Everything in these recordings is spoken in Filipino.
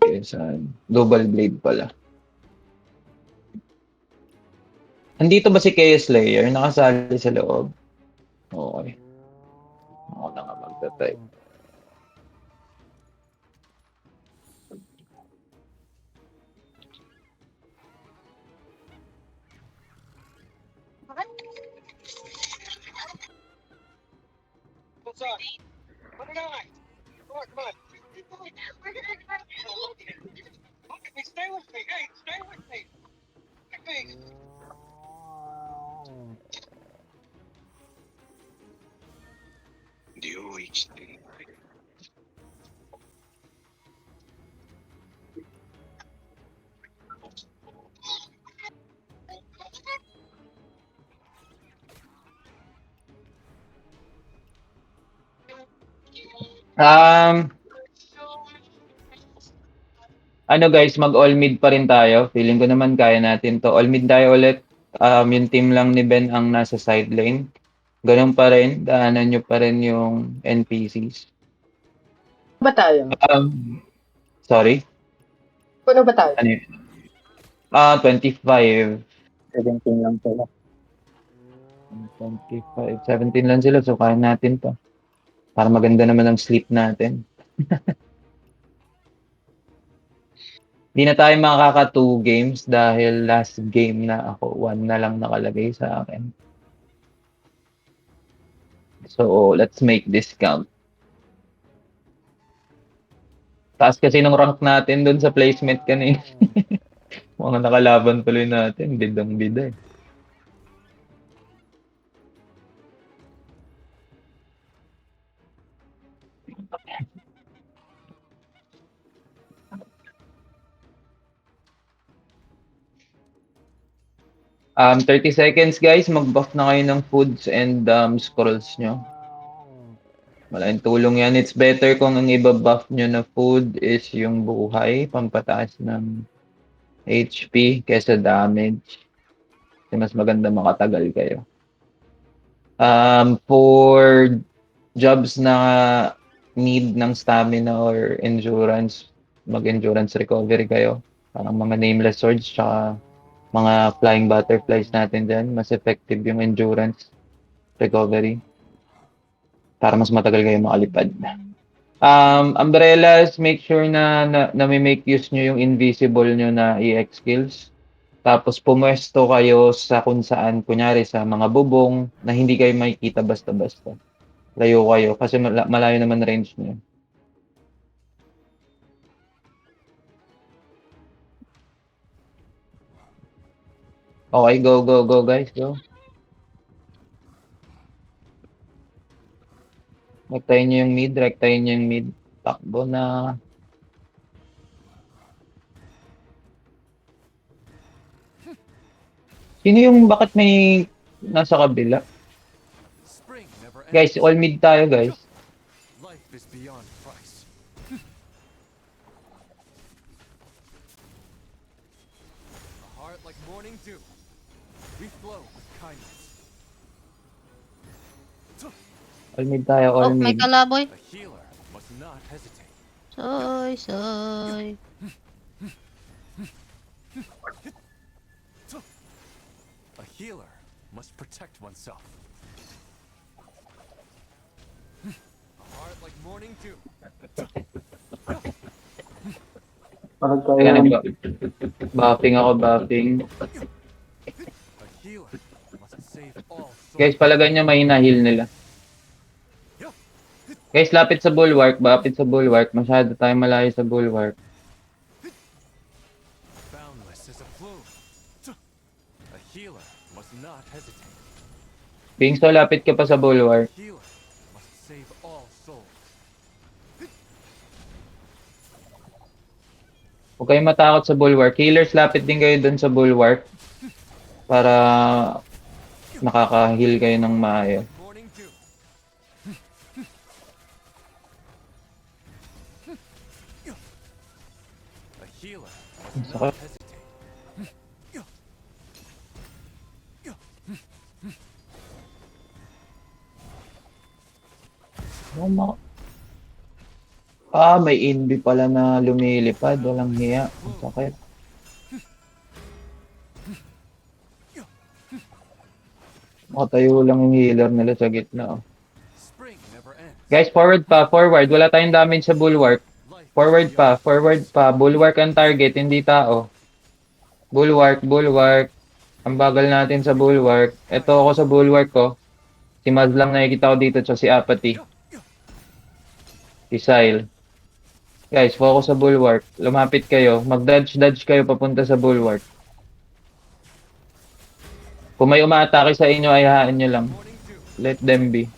Yes, double blade pala. Andito ba si Chaos Slayer? Nakasali sa loob. Okay. Ako na nga magta-type. What's up? What am I? Come on, come on. Look at me, stay with me. Hey, stay with me. Look at me. DOHD. Ano guys, mag-all mid pa rin tayo. Feeling ko naman kaya natin to. All mid tayo ulit. Yung team lang ni Ben ang nasa side lane. Ganun pa rin. Daanan nyo pa rin yung NPCs. Ba tayo? Sorry? Puno ba tayo? Ano yun? 25. 17 lang sila. 25. 17 lang sila. So, kaya natin to. Para maganda naman ang sleep natin. Di na tayo makaka 2 games dahil last game na ako. 1 na lang nakalagay sa akin. So, let's make this count. Taas kasi ng rank natin dun sa placement kanina. Mga nakalaban tuloy natin. Bidang-bida eh. Um, 30 seconds guys, mag-buff na kayo ng foods and scrolls nyo. Malaking tulong yan. It's better kung ang iba-buff nyo na food is yung buhay, pampataas ng HP kesa damage. Kasi mas maganda makatagal kayo. For jobs na need ng stamina or endurance, mag-endurance recovery kayo. Parang mga nameless swords, tsaka mga flying butterflies natin dyan. Mas effective yung endurance recovery. Para mas matagal kayo makalipad. Umbrellas, make sure na may make use nyo yung invisible nyo na EX skills. Tapos pumwesto kayo sa kung saan, kunyari sa mga bubong na hindi kayo makikita basta-basta. Layo kayo kasi malayo naman range nyo. Okay, go guys, go. Rektahin nyo yung mid, rektahin nyo yung mid. Takbo na. Sino yung bakit may nasa kabila? Guys, all mid tayo guys. Life is beyond price. A heart like morning dew. We flow with kindness. All mid tayo, all Oh, may mid. kalaboy. A healer must not hesitate. Soy, soy. A healer must protect oneself. A heart like morning dew. Parang Teka, tayo. buffing ako, buffing. A healer must save all souls. Guys, palagay nyo mahina heal nila. Guys, lapit sa bulwark, lapit sa bulwark. Masyado tayo malayo sa bulwark. Boundless is a plume. A healer must not hesitate. Bingso, lapit ka pa sa bulwark. A healer must save all souls. Huwag kayong matakot sa bulwark. Healers, lapit din kayo dun sa bulwark. Para nakaka-heal kayo ng maayos. Morning dew. A healer must Sakit. not hesitate. Oh, May inbi pala na lumilipad. Walang hiya. Ang sakit. Makatayo lang yung healer nila sa gitna. Oh. Spring never ends. Guys, forward pa. Forward. Wala tayong damage sa bulwark. Life Forward is pa. young. Forward pa. Bulwark ang target, hindi tao. Bulwark. Bulwark. Ang bagal natin sa bulwark. Ito ako sa bulwark ko. Si Maz lang nakikita ko dito. Tsaka si Apathy. Si Sile. Guys, focus sa bulwark. Lumapit kayo. Mag-dodge kayo papunta sa bulwark. Kung may umaatake sa inyo, ayahaan nyo lang. Morning dew. Let them be.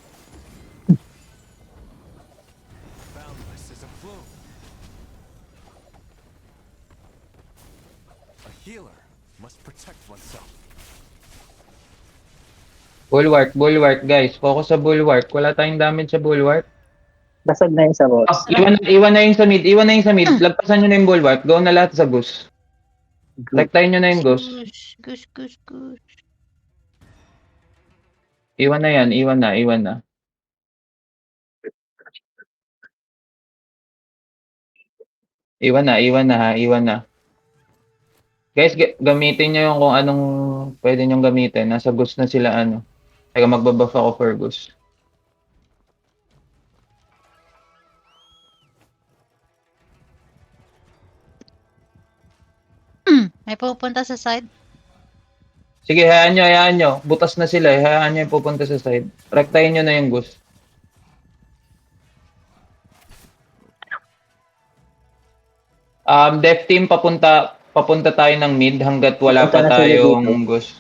Boundless is a plume. A healer must protect oneself. Bulwark, bulwark, guys. Focus sa bulwark. Wala tayong damage sa bulwark. Basag na yung sa boss. Iwan na yung sa mid. Iwan na yung sa mid. Lagpasan nyo na yung bulwark. Go na lahat sa goose. Rektahin nyo na yung goose. Goose. Iwan na yan. Iwan na. Iwan na. Iwan na. Iwan na ha. Iwan na. Guys, gamitin nyo yung kung anong pwede nyong gamitin. Nasa goose na sila ano. Teka, magbabuff ako for goose. May pupunta sa side. Sige, hayaan nyo. Butas na sila. Hayaan nyo yung pupunta sa side. Rektahin nyo na yung goose. Death team, papunta tayo ng mid hanggat wala Papunta pa na sila tayong dito. goose.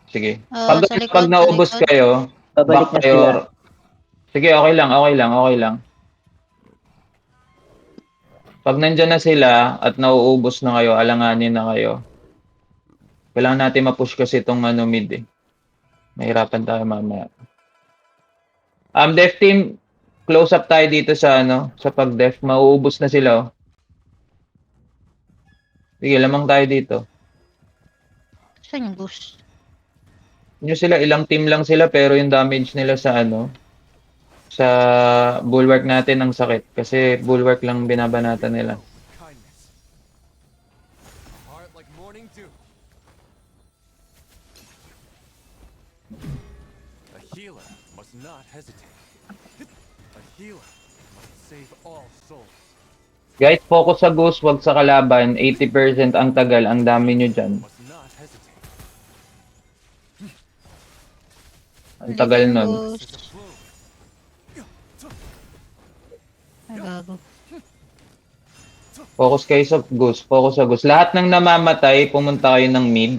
Sige. Sa likod, Pag sa naubos likod. kayo, Babalik back na sila. kayo. Sige, okay lang. Pag nandyan na sila at nauubos na kayo, alanganin na kayo. Kailangan natin ma-push kasi itong ano, mid eh. Mahirapan tayo mamaya. Death team, close up tayo dito sa ano, sa pag-def. Mauubos na sila oh. Sige, lamang tayo dito. Saan yung goose? Nyo sila, ilang team lang sila pero yung damage nila sa ano, sa bulwark natin ang sakit. Kasi bulwark lang binabanatan nila. Kindness. A heart like morning dew. A healer must not hesitate. A healer must save all souls. Guys, focus sa goose, wag sa kalaban. 80% ang tagal, ang dami nyo dyan. Must not hesitate. Ang tagal Leaving nun. This is a goose. plume. Ay, gago. Focus kayo sa goose. Lahat ng namamatay, pumunta kayo ng mid.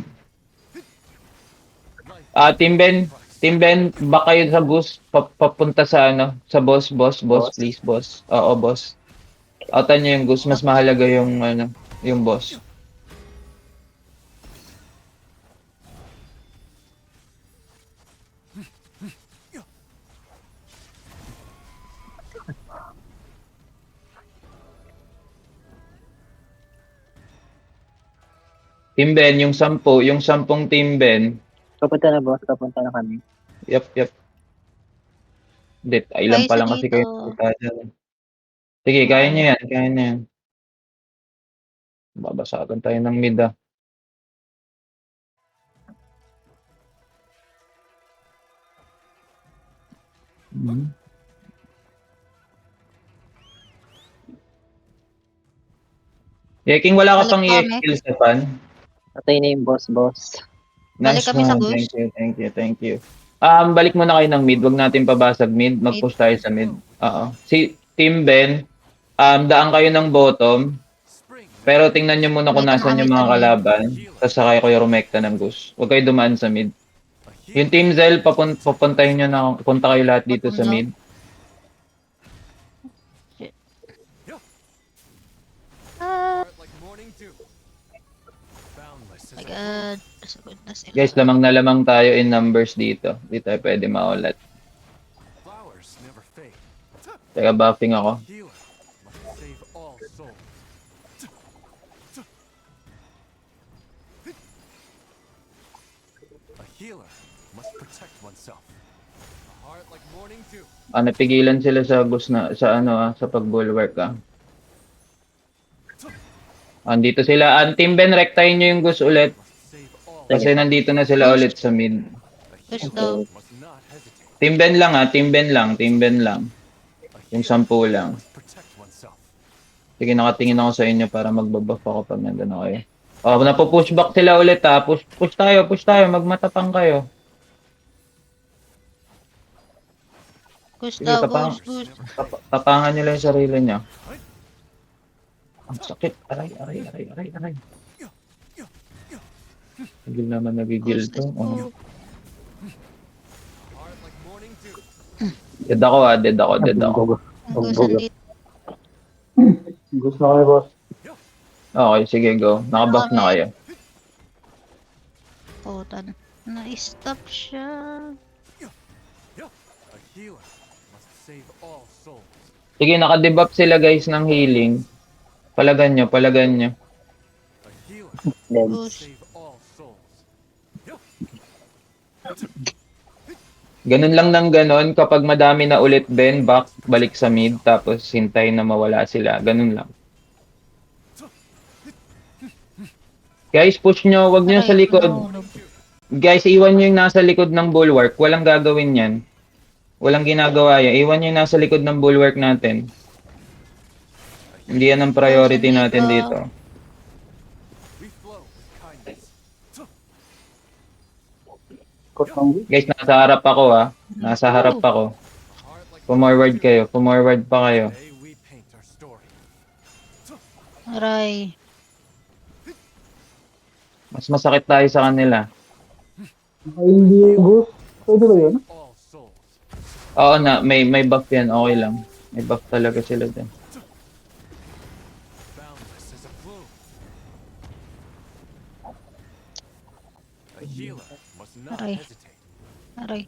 Life Team Ben, baka kayo sa goose, papunta sa ano, sa boss, Boss? please, boss. Oo, boss. Outan nyo yung goose, mas mahalaga yung ano, yung boss. Team Ben, yung 10 Team Ben. Papunta na boss, papunta na kami. Yep. Ilan Ay, pa isa lang kasi dito. kayo punta dyan. Sige, kaya nyo yan. Babasagan tayo ng mid ah. Yeking, wala ka Balik pang kami. i-skill, Stefan. Patay na yung boss. Balik Nice kami sa one. goose. Thank you. Balik muna kayo ng mid. Wag natin pabasag mid. Mag-push tayo sa mid. Oo. Si Team Ben, daan kayo ng bottom. spring. Pero tingnan nyo muna kung Dito na nasan kami yung sa mga mid. kalaban. Tapos saka kayo rumekta ng goose. Huwag kayo dumaan sa mid. A Yung healer Team Zell, papuntahin nyo na. Punta kayo lahat dito sa Papunta. mid. Ah, heart like morning dew. Boundless is my a god. Pasagod na sila. Guys, lamang na lamang tayo in numbers dito. Hindi tayo pwede maulat. flowers never fade. Teka, buffing ako. A healer must save all souls. A healer must protect oneself. A heart like morning dew. Napigilan sila sa bus na, sa ano sa pag-bulwark Andito sila. Team Ben, rektahin nyo yung Gus ulit. Must save all. Kasi nandito na sila ulit sa mid. A Push healer daw. must not hesitate. Team Ben lang Team Ben lang. Team Ben lang. A Yung healer 10 lang. must protect oneself. Sige, nakatingin ako sa inyo para magbabuff ako pag nandun ako kayo. Napo-push back sila ulit Push tayo, magmatapang kayo. Push Sige, daw, tapang, push. tapangan nyo lang yung sarili nyo. Ang sakit. Aray. Hindi naman nagigil Push, to. let's go. Heart like morning dew. Dead ako dead ako. Ang Gus, andito. Gusto na kami, boss. Okay, sige, go. Nakabuff na kayo. Puta na. Na-stop siya. A healer must save all souls. Sige, nakadebuff sila guys ng healing. Palagan nyo. A healer Dead. must Push. save all souls. Ganun lang ng ganon. Kapag madami na ulit, Ben, balik sa mid. Tapos hintay na mawala sila. Ganun lang. Guys, push nyo. Wag nyo sa likod. Nahulog. Guys, iwan nyo yung nasa likod ng bulwark. Walang gagawin yan. Walang ginagawa yan. Iwan nyo yung nasa likod ng bulwark natin. Hindi yan ang priority natin dito. We flow with kindness. Kot ng Guys, nasa harap ako Nasa harap ako. A heart like Pumorward kayo. Pumorward pa kayo. Today we paint our story. Aray. Mas masakit tayo sa kanila. Ay, hindi, Gus. Pwede ba yun? All souls. Oo may buff yan. Okay lang. May buff talaga sila din. Boundless as a plume. A healer must not Aray. hesitate. Aray.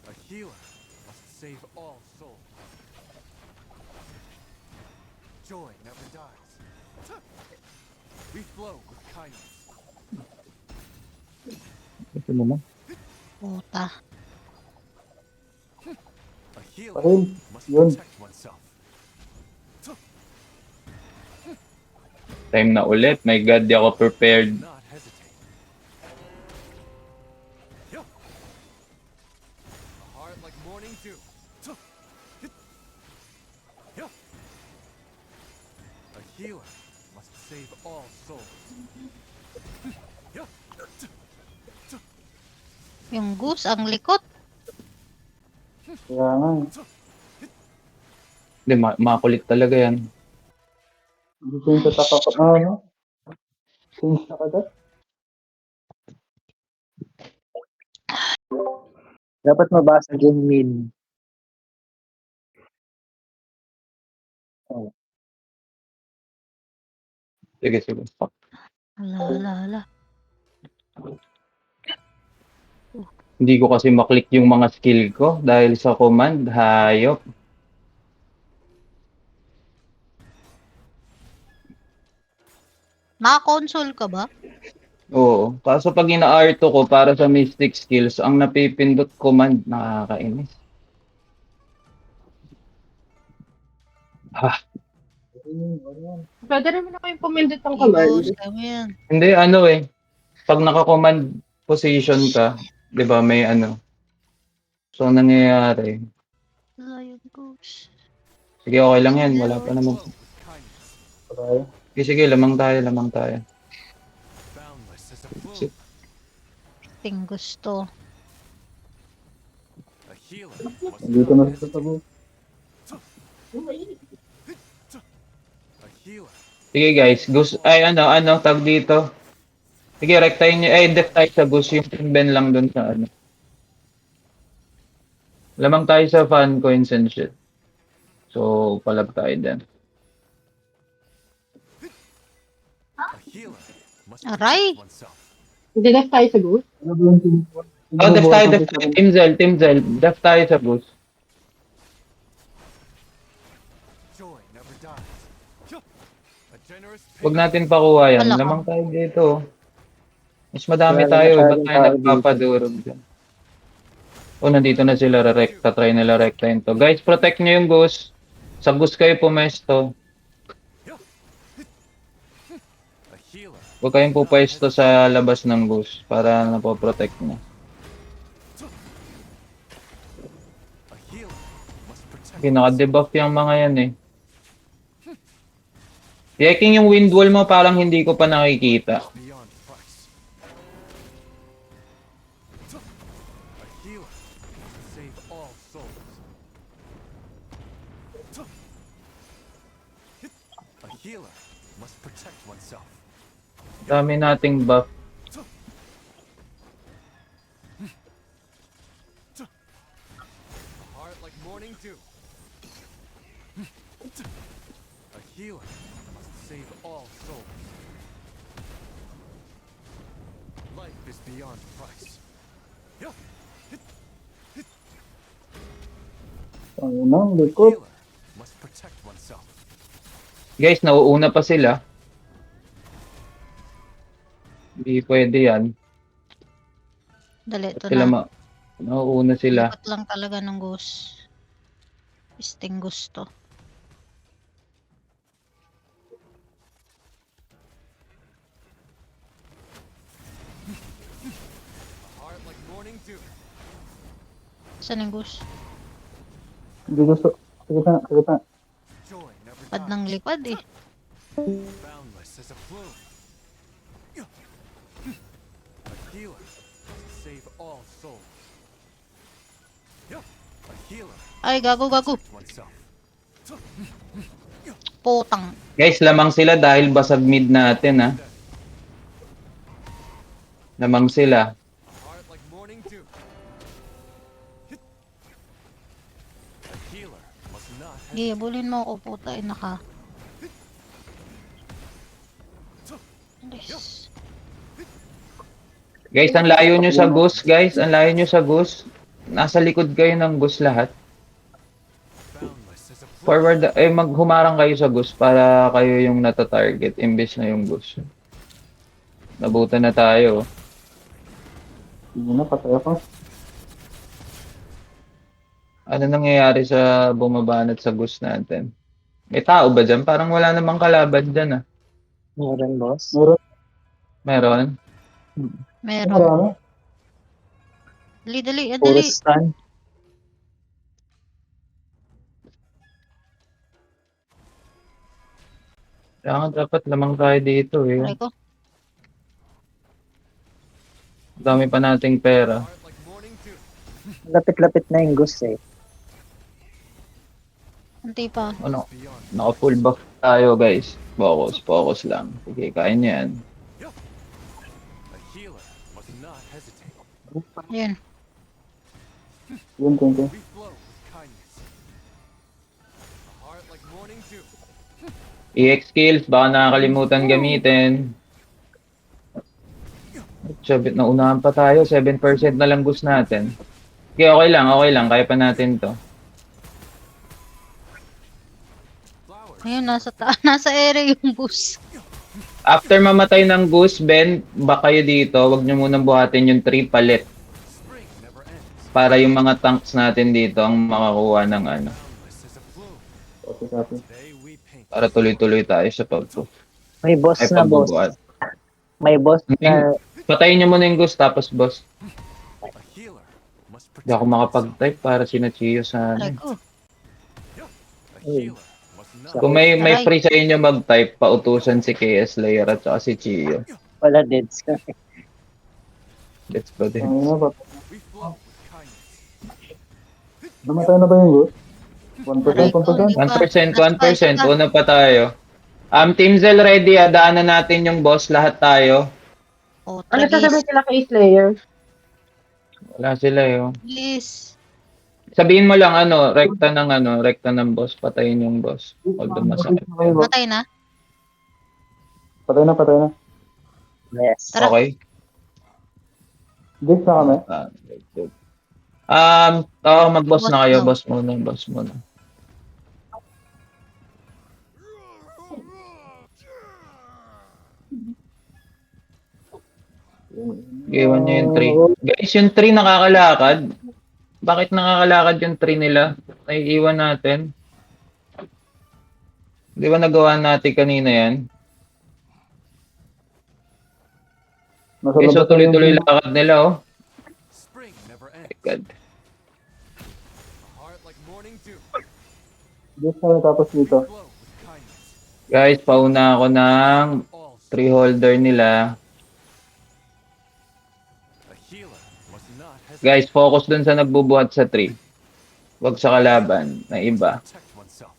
A healer must save all souls. Joy never dies. We flow with kindness. Ito naman. Puta. A healer Ayun, must yun. protect oneself. Time na ulit. My God, di ako prepared. Not hesitate. A heart like morning dew. A healer must save all souls. Yung Gus, ang likot. Kaya nga. Hindi, makulit talaga yan. Hindi ko yung tatakap. Ano? Change na kagad? Dapat mabasag yung mid. Sige. Fuck. Ala. Hindi ko kasi maklik yung mga skill ko dahil sa command. Hayop. Naka-console ka ba? Oo. Kaso pag ina-R2 ko para sa mystic skills, ang napipindot command, nakakainis. Pwede rin na kayong pumindot ng Gus, command. kami yan. Hindi, pag naka-command position ka, di ba, may ano. So, ang nangyayari. Ala, yung Gus. Sige, okay lang yan. Wala pa naman. Flow with kindness. Sige, lamang tayo. Boundless as a plume. Ting gusto. A healer must Dito na not sa hesitate. tabi. A healer Sige guys, tag dito. Sige, rektahin nyo. Def tayo sa Gus. Yung Ben lang dun sa ano. Lamang tayo sa fan coins and shit. So, palag tayo din. A healer must Aray! protect oneself. Hindi na tayo sa Gus? Def tayo. Team Zell. Def tayo sa Gus. Joy never dies. A generous Huwag pain. natin pakuha yan. Wala ka. Lamang tayo dito. Mas madami Wala tayo, ba't masyadong tayo tao nagpapadurog dyan? O, nandito na sila, rekta, try nila rektahin to. Guys, protect nyo yung Ghost. Sa Ghost kayo pumesto. A healer Huwag kayong must not pupwesto hesitate. sa labas ng Ghost para napoprotect nyo. A healer must protect Okay, oneself. naka-debuff yung mga yan eh. Checking yung wind wall mo, parang hindi ko pa nakikita. Beyond price. A healer must save all souls. A healer must protect oneself. Dami nating buff. A heart like morning dew. A healer must save all souls. Life is beyond price. Ang unang A likod. healer must protect oneself. Guys, nauuna pa sila. Hindi pwede yan. Dali, ito Sila na. nauuna sila. Lipat lang talaga ng ghost. Isting gusto. A heart like morning dew. Saan yung ghost? Hindi gusto. Sige na, sige na. Joy never Pad dies. ng lipad eh. Boundless as a plume. A healer must save all souls. A healer Ay, gago. protect oneself. Potang. Guys, lamang sila dahil basag mid natin ha. Lamang sila. A heart like morning dew. A healer must not Sige, bulin mo ako, puta. Ina ka. Alis. Guys, ang layo nyo sa Ghost, guys. Ang layo nyo sa Ghost. Nasa likod kayo ng Ghost lahat. boundless as a plume. Forward, maghumarang kayo sa Ghost para kayo yung nata-target imbes na yung Ghost. Nabutan na tayo. Sige na, patay ako. Ano nangyayari sa bumabanat sa Ghost natin? May tao ba dyan? Parang wala namang kalaban dyan ah. Meron, boss. Meron. Meron? Meron. Marami. Dali, dali. Puro Dali. stun. Kaya nga dapat lamang tayo dito eh. Aray ko. Dami pa nating pera. Heart like morning dew. Lapit-lapit na yung Ghost eh. Anti pa. Ano? Beyond Naka full buff tayo guys. Focus lang. Sige, kaya niya yan. a healer must not hesitate. Ayun. Yun, thank you. We flow with kindness. A heart like morning dew. EX skills, baka nakakalimutan gamitin. Sabi, naunahan pa tayo, 7% na lang boost natin. Okay, okay lang, kaya pa natin to. Flowers. Ayun, nasa area yung boost. After mamatay ng Goose, Ben, baka kayo dito, wag nyo munang buhatin yung 3 palit. Spring never ends. Para yung mga tanks natin dito ang makakuha ng ano. Boundless as a plume. Copy, copy. Today we paint. Para tuloy-tuloy tayo sa pag-push. May boss Ay, na, boss. pagbubuhat. May boss na Patayin nyo muna yung Goose, tapos boss. A healer must Hindi ako protect makapag-type para sinachiyo sa Aray ano. ko. oneself. A healer must not. Kung may Aray. free sa inyo mag-type, pautusan si KS Slayer at saka si Chio. wala deads ka. Let's go din. Ang ina, patay. We flow with kindness. Namatay na ba yung Ghost? 1%, Aray ko, 1%? hindi pa. 1%, 1%, una pa tayo. Team Zell ready, daanan natin yung boss, lahat tayo. Oh, Ano tragis. sasabihin sila kay Slayer? Wala sila yun. Please. Sabihin mo lang rekta ng boss, patayin yung boss. Huwag masakit. Matay na. Patay na. Yes. Tara. Okay? Gate na kami. Good. Mag-boss na kayo, boss muna. Iwan niyo yung 3. Guys, yung 3 nakakalakad. Bakit nakakalakad yung 3 nila? Naiiwan natin. Di ba nagawa natin kanina yan? Nasa Okay, so labas na yung tuloy-tuloy lakad nila, oh. Spring never My ends. God. A heart like morning dew. Diyos na tapos dito. Glow with kindness. Guys, pauna ako ng All 3 holder nila. A healer must not hesitate. Guys, focus dun sa nagbubuhat sa 3. Huwag sa kalaban na iba. Protect oneself.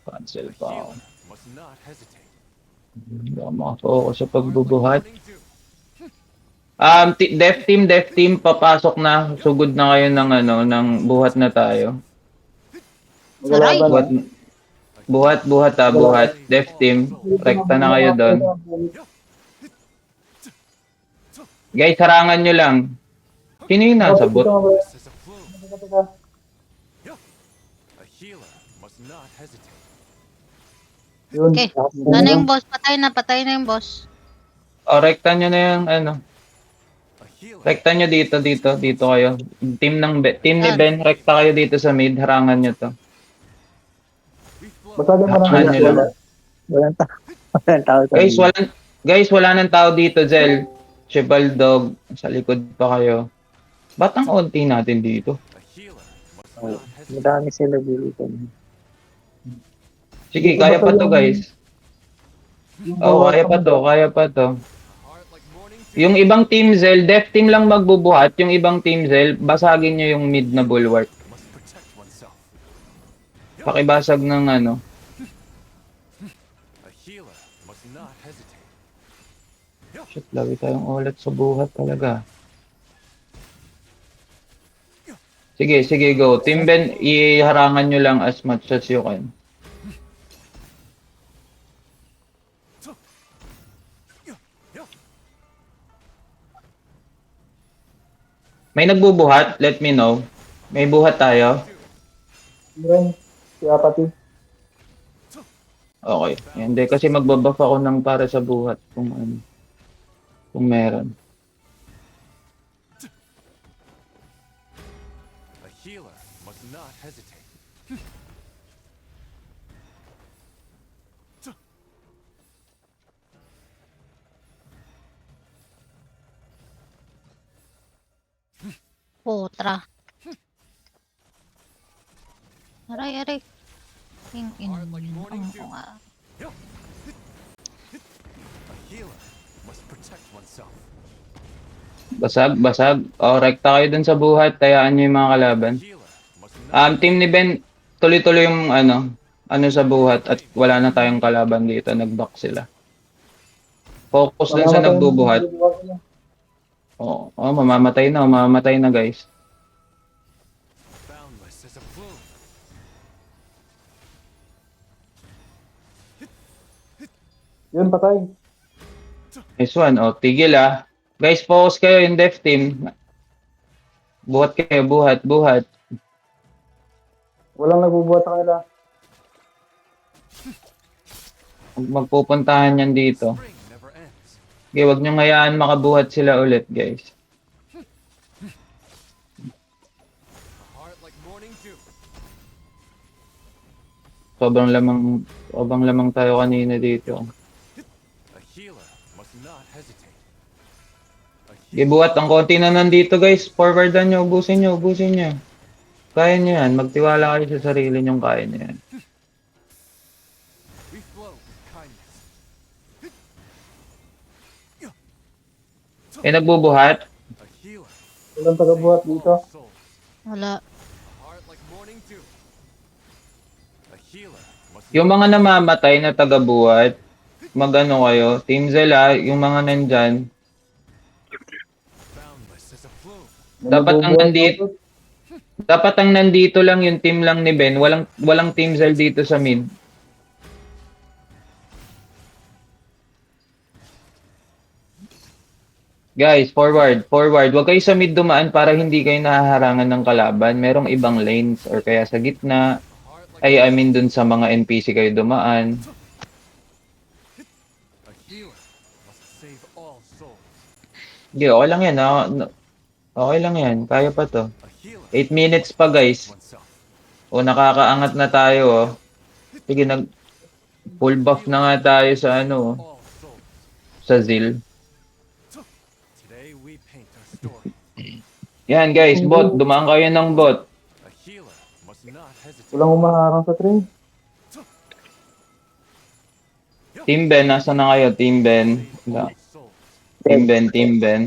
Cancel A pa ako. healer must not hesitate. Hindi ako makafocus sa Heart like pagbubuhat. morning dew. Dev team, papasok na. Sugod na kayo ng ano, ng buhat na tayo. Aray! Maglaban Buhat, buhat. Dev team, rekta na kayo doon. Guys, harangan nyo lang. Sino yung nasa bot? This is a flume. A healer must not hesitate. Yun. Okay. Wala na yung boss. Patay na yung boss. O, rekta nyo na yung ano. A healer Rekta nyo dito kayo. Team ni Ben, rekta kayo dito sa mid. Harangan nyo to. we flow. Basagan mo Harangan nyo lang. Walang tao. Walang tao. sa Guys, wala nang tao dito, Zel. Shebaldog, sa likod pa kayo. Ba't ang unti natin dito? A healer must Oh, not hesitate. madami sila dito. Sige, kaya pa to, guys. Oo, kaya pa to. A heart like morning dew. Yung ibang team Zel, Def team lang magbubuhat. Yung ibang team Zel, basagin nyo yung mid na bulwark. Must protect oneself. Pakibasag ng ano. A healer must not hesitate. Shit, lagi tayong ulit sa buhat talaga. Sige, go. Team Ben, iharangan nyo lang as much as you can. May nagbubuhat? Let me know. May buhat tayo? Ren, si Apati. Okay. Hindi kasi magbabuff ako ng para sa buhat kung ano. Kung meron. A healer must not hesitate. Putra. Aray. Yung ino mo yun. Oo nga. A healer must protect oneself. Basag. O, rekta kayo dun sa buhat. Tayaan nyo yung mga kalaban. Healer must not Team ni Ben, tuloy-tuloy yung ano sa buhat at wala na tayong kalaban dito. Nag-back sila. Focus dun sa nagbubuhat. Oo, mamamatay na guys. boundless as a flume. Yun, patay. Nice one. O, tigil ah. Guys, focus kayo yung Def team. Buhat kayo, buhat. Walang nagbubuhat sa kanila. Magpupuntahan yan dito. Spring never ends. Okay, wag nyo ngayaan makabuhat sila ulit, guys. A heart like morning dew. Sobrang lamang tayo kanina dito. A healer must not hesitate. A Okay, buhat. Ang konti na nandito, guys. Forwardan nyo, ubusin nyo. Kaya nyo yan. Magtiwala kayo sa sarili nyo, kaya nyo yan. we flow with kindness. Nagbubuhat. A healer. Walang tagabuhat dito. All souls. Wala. A heart like morning dew. A healer must Yung mga namamatay na tagabuhat, magano kayo, Team Zela, yung mga nandyan, boundless as a flume. dapat ang nandito lang yung team lang ni Ben, walang Team Zel dito sa mid. Guys, forward. Huwag kayo sa mid dumaan para hindi kayo nahaharangan ng kalaban. Merong ibang lanes or kaya sa gitna. I mean dun sa mga NPC kayo dumaan. A healer must Sige, okay lang yan. Okay lang yan. Kaya pa to. A healer 8 minutes must pa, protect guys. oneself. O, nakakaangat na tayo, oh. Sige, full A buff na healer nga tayo must sa save ano, oh, all souls. sa Zil. Today we paint our story. Yan, guys. Bot. Dumaan kayo ng bot. A healer must not hesitate. Walang umaharang sa train. Team Ben, nasa na kayo? Team Ben. Save all souls. Team Ben, Team Ben.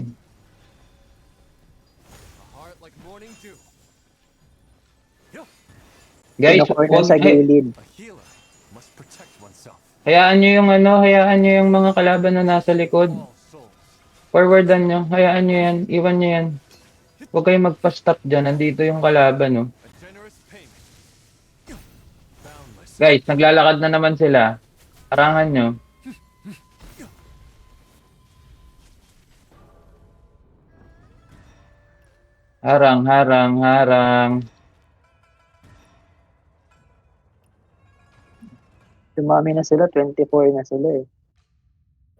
A heart like morning dew. Guys, Kinukorner sa gilid. A healer must protect oneself. hayaan nyo yung ano, hayaan nyo yung mga kalaban na nasa likod. All souls. Forwardan nyo, hayaan nyo yan, iwan nyo yan. Huwag kayong magpa-stop dyan, nandito yung kalaban, no. A generous payment. Boundless. Guys, naglalakad na naman sila. Harangan nyo. Harang, harang, harang. Dumami na sila, 24 na sila eh.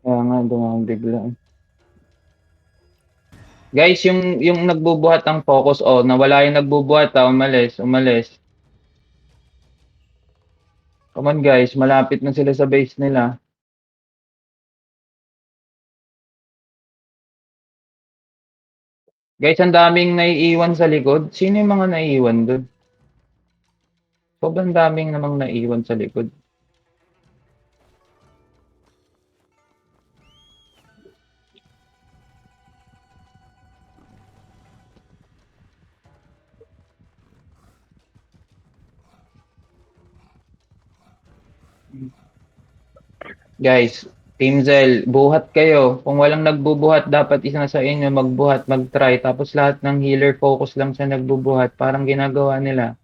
Kaya nga, dumang bigla. Guys, yung nagbubuhat ng focus, oh, nawala yung nagbubuhat, umalis, umalis. Come on guys, malapit na sila sa base nila. Guys, ang daming naiiwan sa likod. Sino yung mga naiiwan doon? Sobrang daming namang naiiwan sa likod. Guys, Team Zell, buhat kayo. Kung walang nagbubuhat, dapat isa sa inyo magbuhat, mag-try. Tapos lahat ng healer focus lang sa nagbubuhat. Parang ginagawa nila.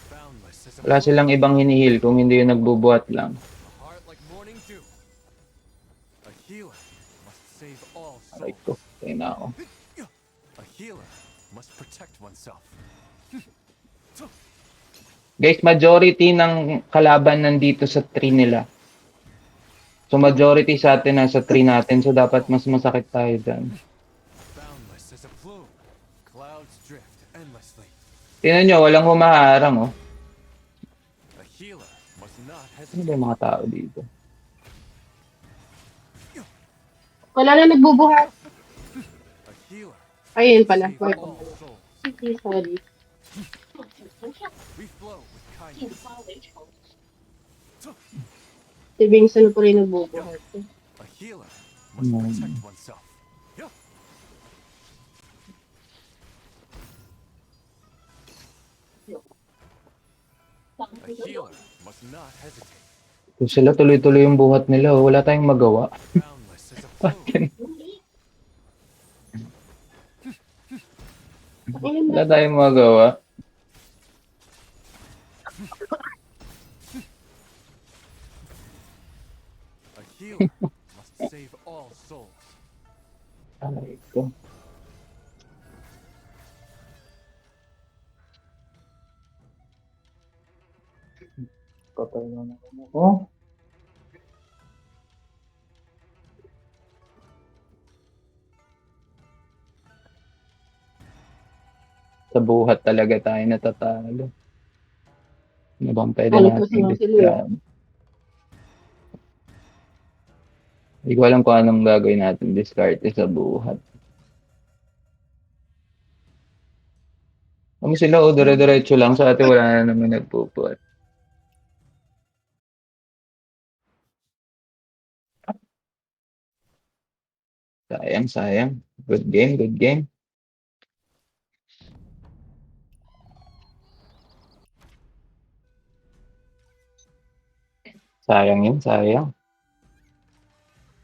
Boundless as a Wala silang ibang hinihil kung hindi yung nagbubuhat lang. A heart like morning dew. A healer must save all Aray souls. ko, tayo na ako. A healer must protect oneself. Guys, majority ng kalaban nandito sa tree nila. So majority sa atin nasa tree natin. So dapat mas masakit tayo dyan. Boundless as a plume. Clouds drift endlessly. Tingnan nyo, walang humaharang, oh. A healer must not Ano hesitate. ba yung mga tao dito? Wala na nagbubuhat. A healer Ayun pala. save all souls. Sige, sorry. We flow with kindness. Si Vincent pa rin nagbubuhat. A healer must protect oneself. A healer must not hesitate. Kung sila tuloy-tuloy yung buhat nila, oh, wala tayong magawa. Boundless as a plume. Ayun Wala tayong magawa. A healer must save all souls. Aray ko. Patay na naman ako. Sa buhat talaga tayo natatalo. Ano bang pwede Ano natin po sila discard? Hindi ko alam kung anong gagawin natin discard sa buhat. Kami sila, o dire-diretso lang. Sa atin wala na naman nagpupuhat. Sayang, sayang. Good game, good game. Sayang yun, sayang.